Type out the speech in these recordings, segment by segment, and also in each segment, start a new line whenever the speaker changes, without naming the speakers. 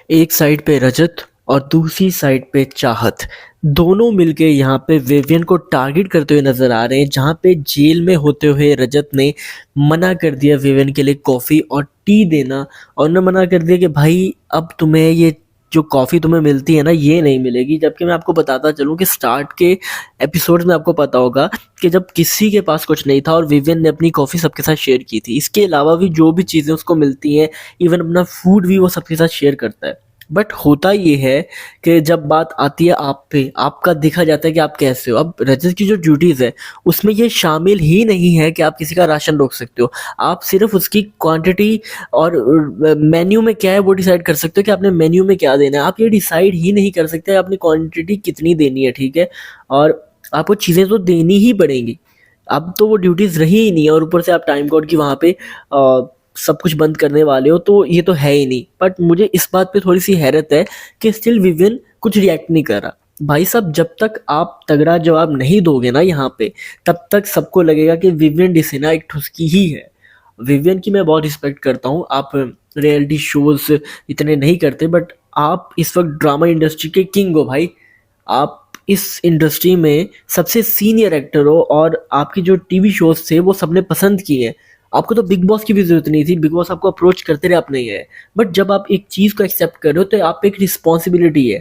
एक साइड पे रजत और दूसरी साइड पे चाहत। दोनों मिलके यहाँ पे विवियन को टारगेट करते हुए नजर आ रहे हैं, जहाँ पे जेल में होते हुए रजत ने मना कर दिया विवियन के लिए कॉफी और टी देना। और उन्होंने मना कर दिया कि भाई अब तुम्हें ये जो कॉफी तुम्हें मिलती है ना, ये नहीं मिलेगी। जबकि मैं आपको बताता चलूं कि स्टार्ट के एपिसोड में आपको पता होगा कि जब किसी के पास कुछ नहीं था और विवियन ने अपनी कॉफी सबके साथ शेयर की थी। इसके अलावा भी जो भी चीजें उसको मिलती हैं, इवन अपना फूड भी वो सबके साथ शेयर करता है। बट होता ये है कि जब बात आती है आप पे, आपका देखा जाता है कि आप कैसे हो। अब रजत की जो ड्यूटीज है उसमें ये शामिल ही नहीं है कि आप किसी का राशन रोक सकते हो। आप सिर्फ उसकी क्वांटिटी और मेन्यू में क्या है वो डिसाइड कर सकते हो कि आपने मेन्यू में क्या देना है। आप ये डिसाइड ही नहीं कर सकते आपने क्वांटिटी कितनी देनी है, ठीक है। और आपको चीज़ें तो देनी ही पड़ेंगी। अब तो वो ड्यूटीज रही ही नहीं है और ऊपर से आप टाइम कोड की वहाँ पे सब कुछ बंद करने वाले हो, तो ये तो है ही नहीं। बट मुझे इस बात पे थोड़ी सी हैरत है कि स्टिल विवियन कुछ रिएक्ट नहीं कर रहा। भाई साहब, जब तक आप तगड़ा जवाब नहीं दोगे ना यहाँ पे, तब तक सबको लगेगा कि विवियन डिसेना एक ठुसकी ही है। विवियन की मैं बहुत रिस्पेक्ट करता हूँ। आप रियलिटी शोज इतने नहीं करते, बट आप इस वक्त ड्रामा इंडस्ट्री के किंग हो भाई। आप इस इंडस्ट्री में सबसे सीनियर एक्टर हो और आपकी जो टीवी शोज थे वो सबने पसंद किए हैं। आपको तो बिग बॉस की भी जरूरत नहीं थी, बिग बॉस आपको अप्रोच करते रहे, आप नहीं गए। बट जब आप एक चीज को एक्सेप्ट कर रहे हो तो आप पे एक रिस्पॉन्सिबिलिटी है,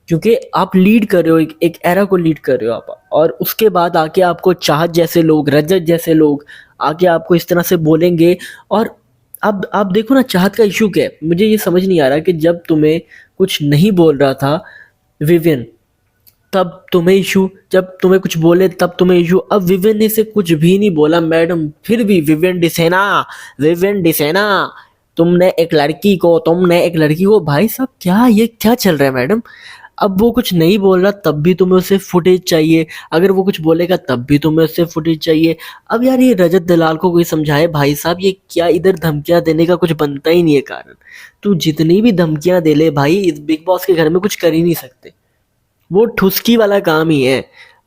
क्योंकि आप लीड कर रहे हो, एक एरा को लीड कर रहे हो आप। और उसके बाद आके आपको चाहत जैसे लोग, रजत जैसे लोग आके आपको इस तरह से बोलेंगे। और अब आप देखो ना, चाहत का इशू क्या है, मुझे ये समझ नहीं आ रहा कि जब तुम्हें कुछ नहीं बोल रहा था विवियन, तब तुम्हें इशू, जब तुम्हें कुछ बोले तब तुम्हें इशू। अब विवियन ने से कुछ भी नहीं बोला मैडम, फिर भी विवियन डिसेना, विवियन डिसेना, तुमने एक लड़की को भाई साहब क्या ये क्या चल रहा है मैडम। अब वो कुछ नहीं बोल रहा तब भी तुम्हें उससे फुटेज चाहिए, अगर वो कुछ बोलेगा तब भी तुम्हें उससे फुटेज चाहिए। अब यार ये रजत दलाल को कोई समझाए भाई साहब, ये क्या इधर धमकियां देने का कुछ बनता ही नहीं है कारण। तू जितनी भी धमकियां दे ले भाई, इस बिग बॉस के घर में कुछ कर ही नहीं सकते। वो ठुसकी वाला काम ही है।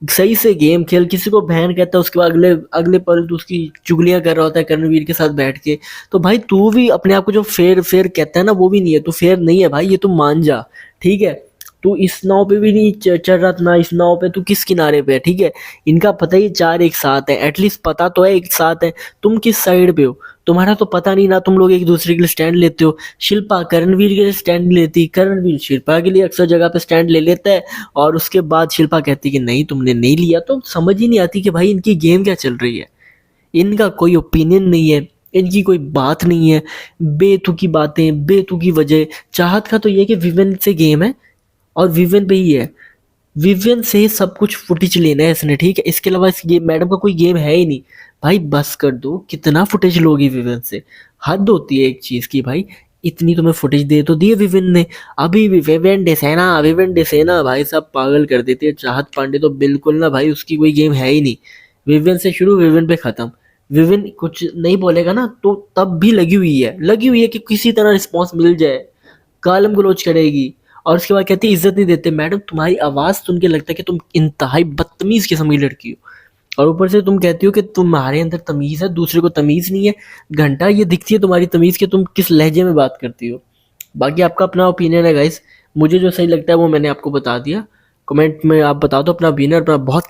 सही से गेम खेल, किसी को बहन कहता है उसके बाद अगले अगले पल तो उसकी चुगलियां कर रहा होता है करणवीर के साथ बैठ के। तो भाई तू भी अपने आप को जो फेयर फेयर कहता है ना, वो भी नहीं है, तू फेयर नहीं है भाई, ये तू मान जा, ठीक है। तू इस नाव पे भी नहीं चढ़ रहा था ना, इस नाव पे तू किस किनारे पे है, ठीक है। इनका पता ही चार एक साथ है, एटलीस्ट पता तो है एक साथ है। तुम किस साइड पे हो तुम्हारा तो पता नहीं ना। तुम लोग एक दूसरे के लिए स्टैंड लेते हो। शिल्पा करणवीर के लिए स्टैंड लेती, करणवीर शिल्पा के लिए अक्सर जगह पे स्टैंड ले लेता है। और उसके बाद शिल्पा कहती कि नहीं तुमने नहीं लिया। तो समझ ही नहीं आती कि भाई इनकी गेम क्या चल रही है। इनका कोई ओपिनियन नहीं है, इनकी कोई बात नहीं है, बेतुकी बातें, बेतुकी वजह। चाहत का तो ये कि विवेन से गेम है और विवेन पे ही है। विवियन से सब कुछ फुटेज लेना है इसने, ठीक है। इसके अलावा इस गेम मैडम का कोई गेम है ही नहीं। भाई बस कर दो, कितना फुटेज लोगी विवियन से। हद होती है एक चीज की भाई। इतनी तुम्हें फुटेज दे तो दी है विवियन ने। अभी भी विवियन डेसेना भाई साहब पागल कर देती है। चाहत पांडे तो बिल्कुल ना भाई, उसकी कोई गेम है ही नहीं। विवियन से शुरू, विवियन पे खत्म। विवियन कुछ नहीं बोलेगा ना तो तब भी लगी हुई है कि किसी तरह रिस्पॉन्स मिल जाए। गालम गलोच करेगी और उसके बाद कहती है इज्जत नहीं देते। मैडम तुम्हारी आवाज सुन के लगता है कि तुम इंतहाई बदतमीज किस्म की लड़की हो। और ऊपर से तुम कहती हो कि तुम्हारे अंदर तमीज है, दूसरे को तमीज नहीं है। घंटा ये दिखती है तुम्हारी तमीज कि तुम किस लहजे में बात करती हो। बाकी आपका अपना ओपिनियन है गाइस, मुझे जो सही लगता है वो मैंने आपको बता दिया। कमेंट में आप बता दो अपना ओपिनियन, अपना बहुत